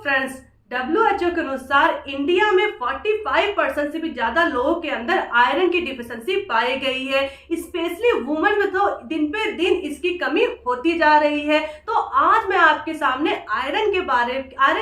Friends, WHO के अनुसार India में 45% से भी ज्यादा लोगों के अंदर आयरन की डिफिशिएंसी पाई गई है। स्पेशली वुमेन में तो दिन पे दिन इसकी कमी होती जा रही है। तो आज मैं आपके सामने आयरन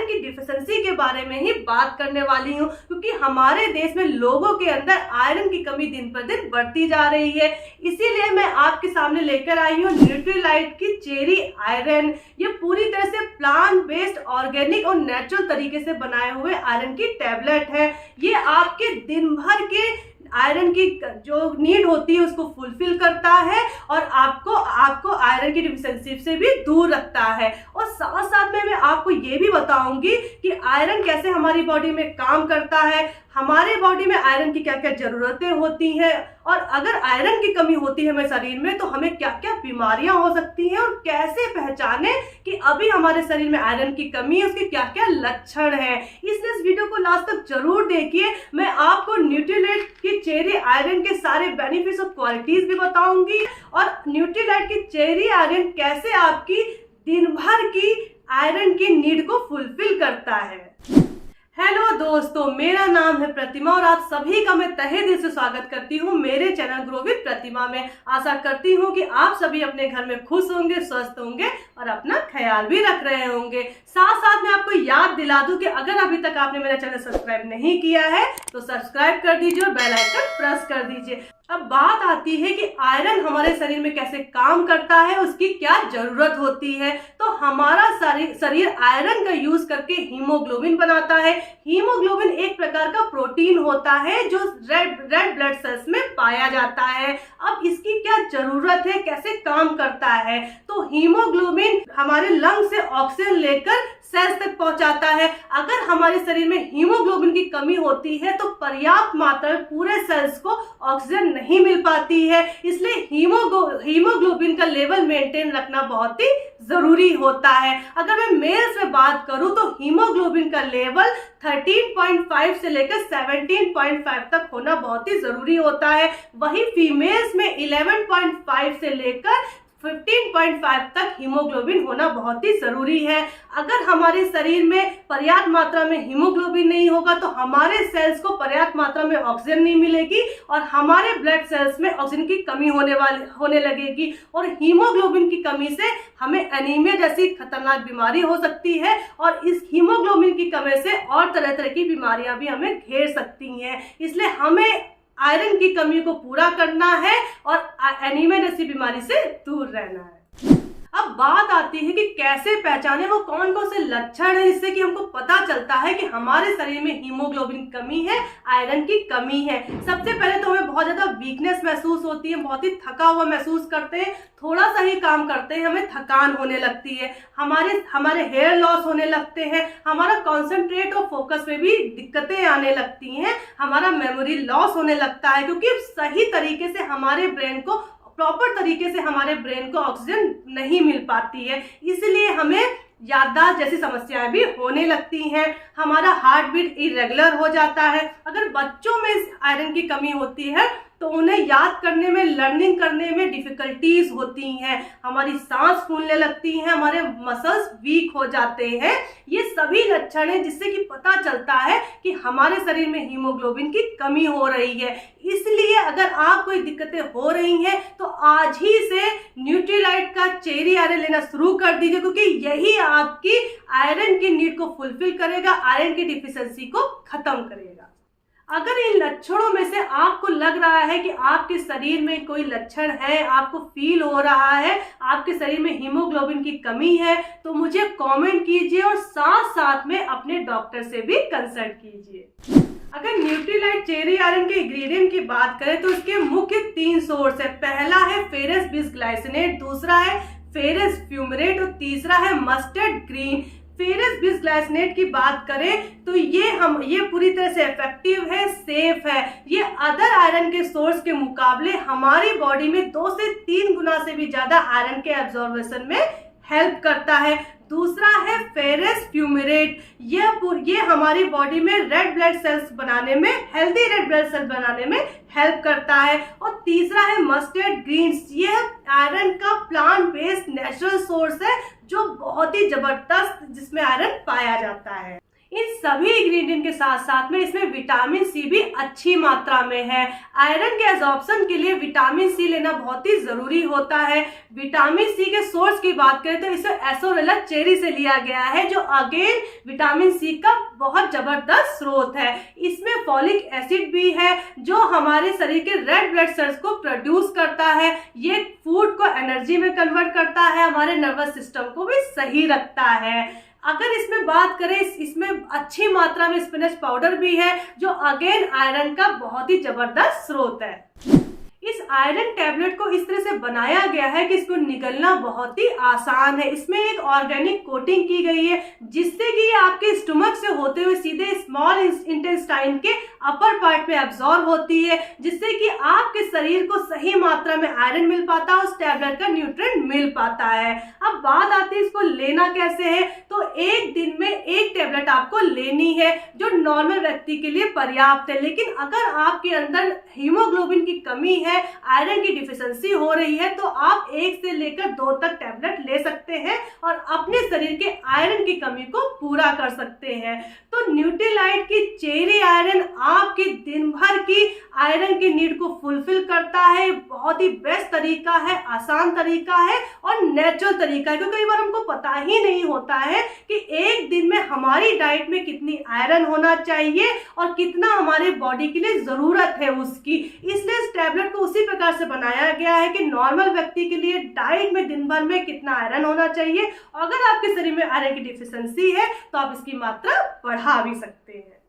की डिफिशिएंसी के बारे में ही बात करने वाली हूँ, क्योंकि हमारे देश में लोगों के अंदर आयरन की कमी दिन पर दिन बढ़ती जा रही है। इसीलिए मैं आपके सामने लेकर आई हूँ न्यूट्रीलाइट की चेरी आयरन। ये पूरी तरह से प्लांट बेस्ड, ऑर्गेनिक और नेचुरल तरीके से बनाए हुए आयरन की टैबलेट है। ये आपके दिन भर के आयरन की जो नीड होती है उसको फुलफिल करता है और आपको आयरन की डिफिशिएंसी से भी दूर रखता है। और साथ साथ में मैं आपको ये भी बताऊंगी कि आयरन कैसे हमारी बॉडी में काम करता है, हमारे बॉडी में आयरन की क्या क्या जरूरतें होती हैं, और अगर आयरन की कमी होती है हमारे शरीर में तो हमें क्या क्या बीमारियां हो सकती हैं, और कैसे पहचाने कि अभी हमारे शरीर में आयरन की कमी है, उसके क्या क्या लक्षण हैं। इसलिए इस वीडियो को लास्ट तक जरूर देखिए। मैं आपको न्यूट्रीलाइट की चेरी आयरन के सारे बेनिफिट्स और क्वालिटीज भी बताऊंगी, और न्यूट्रीलाइट की चेरी आयरन कैसे आपकी दिन भर की आयरन की नीड को फुलफिल करता है। हेलो दोस्तों, मेरा नाम है प्रतिमा और आप सभी का मैं तहे दिल से स्वागत करती हूँ मेरे चैनल ग्रो विद प्रतिमा में। आशा करती हूँ कि आप सभी अपने घर में खुश होंगे, स्वस्थ होंगे और अपना ख्याल भी रख रहे होंगे। साथ साथ मैं आपको याद दिला दूं कि अगर अभी तक आपने मेरा चैनल सब्सक्राइब नहीं किया है तो सब्सक्राइब कर दीजिए और बेल आइकन प्रेस कर दीजिए। अब बात आती है कि आयरन हमारे शरीर में कैसे काम करता है, उसकी क्या जरूरत होती है। तो हमारा शरीर आयरन का यूज करके हीमोग्लोबिन बनाता है। हीमोग्लोबिन एक प्रकार का प्रोटीन होता है जो रेड ब्लड सेल्स में पाया जाता है। अब इसकी क्या जरूरत है, कैसे काम करता है, तो हीमोग्लोबिन हमारे लंग से ऑक्सीजन लेकर सेल्स तक पहुंचाता है। अगर हमारे शरीर में हीमोग्लोबिन की कमी होती है तो पर्याप्त मात्रा में पूरे सेल्स को ऑक्सीजन नहीं मिल पाती है। इसलिए हीमोग्लोबिन का लेवल मेंटेन रखना बहुत ही जरूरी होता है। अगर मैं मेल्स में बात करूं तो हीमोग्लोबिन का लेवल 13.5 से लेकर 17.5 तक होना बहुत ही जरूरी होता है। वही फीमेल्स में 11.5 से लेकर 15.5 तक हीमोग्लोबिन होना बहुत ही जरूरी है। अगर हमारे शरीर में पर्याप्त मात्रा में हीमोग्लोबिन नहीं होगा तो हमारे सेल्स को पर्याप्त मात्रा में ऑक्सीजन नहीं मिलेगी और हमारे ब्लड सेल्स में ऑक्सीजन की कमी होने लगेगी, और हीमोग्लोबिन की कमी से हमें एनीमिया जैसी खतरनाक बीमारी हो सकती है। और इस हीमोग्लोबिन की कमी से और तरह तरह की बीमारियां भी हमें घेर सकती हैं। इसलिए हमें आयरन की कमी को पूरा करना है और एनीमिया जैसी बीमारी से दूर रहना है। अब बात आती है कि कैसे पहचाने वो कौन कौन से लक्षण है जिससे कि हमको पता चलता है कि हमारे शरीर में हीमोग्लोबिन की कमी है, आयरन की कमी है। सबसे पहले तो हमें बहुत ज्यादा वीकनेस महसूस होती है, बहुत ही थका हुआ महसूस करते हैं, थोड़ा सा ही काम करते हैं हमें थकान होने लगती है, हमारे हेयर लॉस होने लगते हैं, हमारा कॉन्सेंट्रेट और फोकस में भी दिक्कतें आने लगती हैं, हमारा मेमोरी लॉस होने लगता है, क्योंकि सही तरीके से हमारे ब्रेन को प्रॉपर तरीके से हमारे ब्रेन को ऑक्सीजन नहीं मिल पाती है। इसलिए हमें याददाश्त जैसी समस्याएं भी होने लगती हैं, हमारा हार्ट बीट इरेगुलर हो जाता है। अगर बच्चों में इस आयरन की कमी होती है तो उन्हें याद करने में, लर्निंग करने में डिफिकल्टीज होती हैं, हमारी सांस फूलने लगती है, हमारे मसल्स वीक हो जाते हैं। ये सभी लक्षण हैं जिससे कि पता चलता है कि हमारे शरीर में हीमोग्लोबिन की कमी हो रही है। इसलिए अगर आप कोई दिक्कतें हो रही हैं तो आज ही से न्यूट्रीलाइट का चेरी आयरन लेना शुरू कर दीजिए, क्योंकि यही आपकी आयरन की नीड को फुलफिल करेगा, आयरन की डिफिशिएंसी को खत्म करेगा। अगर इन लक्षणों में से आपको लग रहा है कि आपके शरीर में कोई लक्षण है, आपको फील हो रहा है आपके शरीर में हीमोग्लोबिन की कमी है, तो मुझे कमेंट कीजिए और साथ साथ में अपने डॉक्टर से भी कंसल्ट कीजिए। अगर न्यूट्रीलाइट चेरी आयरन के इंग्रेडिएंट की बात करें तो इसके मुख्य 3 सोर्स है। पहला है फेरस बिसग्लाइसिनेट, दूसरा है फेरस फ्यूमरेट और तीसरा है मस्टर्ड ग्रीन। फेरस बिसग्लाइसिनेट की बात करें तो ये पूरी तरह से इफेक्टिव है, सेफ है। ये अदर आयरन के सोर्स के मुकाबले हमारी बॉडी में 2 से 3 गुना से भी ज्यादा आयरन के एब्जॉर्बेशन में हेल्प करता है। दूसरा है फेरस फ्यूमेरेट, ये हमारी बॉडी में रेड ब्लड सेल्स बनाने में, हेल्दी रेड ब्लड सेल बनाने में हेल्प करता है। और तीसरा है मस्टर्ड ग्रीन्स, ये आयरन का प्लांट बेस्ड नेचुरल सोर्स है जो बहुत ही जबरदस्त जिसमें आयरन पाया जाता है। इन सभी इंग्रेडिएंट के साथ साथ में इसमें विटामिन सी भी अच्छी मात्रा में है। आयरन के एब्जॉर्प्शन के लिए विटामिन सी लेना बहुत ही जरूरी होता है। विटामिन सी के सोर्स की बात करें तो इसे एसोरेला चेरी से लिया गया है, जो अगेन विटामिन सी का बहुत जबरदस्त स्रोत है। इसमें फॉलिक एसिड भी है जो हमारे शरीर के रेड ब्लड सेल्स को प्रोड्यूस करता है। ये फूड को एनर्जी में कन्वर्ट करता है, हमारे नर्वस सिस्टम को भी सही रखता है। अगर इसमें बात करें, इसमें अच्छी मात्रा में स्पिनच पाउडर भी है जो अगेन आयरन का बहुत ही जबरदस्त स्रोत है। इस आयरन टैबलेट को इस तरह से बनाया गया है कि इसको निगलना बहुत ही आसान है। इसमें एक ऑर्गेनिक कोटिंग की गई है जिससे कि ये आपके स्टमक से होते हुए सीधे स्मॉल इंटेस्टाइन के अपर पार्ट में एब्जॉर्ब होती है, जिससे कि आपके शरीर को सही मात्रा में आयरन मिल पाता है, उस टैबलेट का न्यूट्रिएंट मिल पाता है। अब बात आती है इसको लेना कैसे है, तो एक दिन में एक टैबलेट आपको लेनी है जो नॉर्मल व्यक्ति के लिए पर्याप्त है। लेकिन अगर आपके अंदर हीमोग्लोबिन की कमी है, आयरन की डिफिशिएंसी हो रही है, तो आप 1 से लेकर 2 तक टैबलेट ले सकते हैं और अपने शरीर के आयरन की कमी को पूरा कर सकते हैं। तो न्यूट्रीलाइट की चेरी आयरन आपके दिन भर की आयरन की नीड को फुलफिल करता है। बहुत ही बेस्ट तरीका है, आसान तरीका है और नेचुरल तरीका है, क्योंकि कई बार हमको पता ही नहीं होता है कि एक दिन में हमारी डाइट में कितनी आयरन होना चाहिए और कितना हमारे बॉडी के लिए जरूरत है उसकी। इसलिए इस टैबलेट को उसी प्रकार से बनाया गया है कि नॉर्मल व्यक्ति के लिए डाइट में दिन भर में कितना आयरन होना चाहिए। अगर आपके शरीर में आयरन की डिफिशिएंसी है तो आप इसकी मात्रा बढ़ा भी सकते हैं।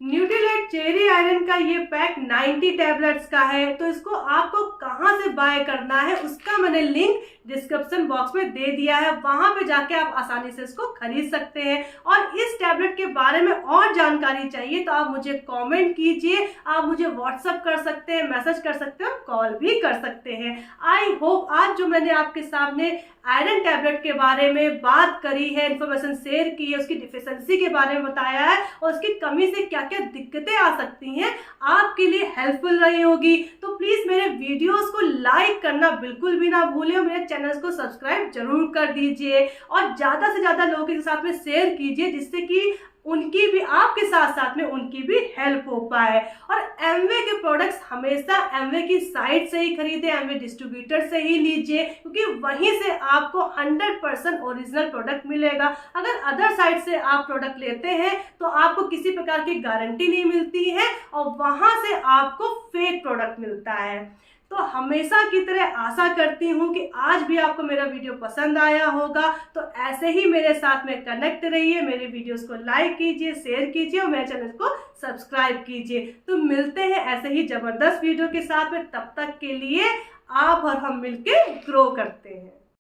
न्यूट्रीलाइट चेरी आयरन का ये पैक 90 टैबलेट्स का है। तो इसको आपको कहाँ से बाय करना है उसका मैंने लिंक डिस्क्रिप्शन बॉक्स में दे दिया है, वहां पे जाके आप आसानी से इसको खरीद सकते हैं। और इस टैबलेट के बारे में और जानकारी चाहिए तो आप मुझे कमेंट कीजिए, आप मुझे व्हाट्सएप कर सकते हैं, मैसेज कर सकते हैं, कॉल भी कर सकते हैं। आई होप आज जो मैंने आपके सामने आयरन टैबलेट के बारे में बात करी है, इन्फॉर्मेशन शेयर की है, उसकी डिफिशिएंसी के बारे में बताया है और उसकी कमी से क्या क्या दिक्कतें आ सकती हैं, आपके लिए हेल्पफुल रही होगी। तो प्लीज मेरे वीडियोस को लाइक करना बिल्कुल भी ना भूलें और मेरे चैनल को सब्सक्राइब जरूर कर दीजिए और ज्यादा से ज्यादा लोगों के साथ में शेयर कीजिए, जिससे कि उनकी भी, आपके साथ साथ में उनकी भी हेल्प हो पाए। और एमवे के प्रोडक्ट्स हमेशा एमवे की साइट से ही खरीदें, एमवे डिस्ट्रीब्यूटर से ही लीजिए, क्योंकि वहीं से आपको 100% ओरिजिनल प्रोडक्ट मिलेगा। अगर अदर साइट से आप प्रोडक्ट लेते हैं तो आपको किसी प्रकार की गारंटी नहीं मिलती है और वहां से आपको फेक प्रोडक्ट मिलता है। तो हमेशा की तरह आशा करती हूँ कि आज भी आपको मेरा वीडियो पसंद आया होगा। तो ऐसे ही मेरे साथ में कनेक्ट रहिए, मेरे वीडियोस को लाइक कीजिए, शेयर कीजिए और मेरे चैनल को सब्सक्राइब कीजिए। तो मिलते हैं ऐसे ही जबरदस्त वीडियो के साथ में, तब तक के लिए आप और हम मिलके ग्रो करते हैं।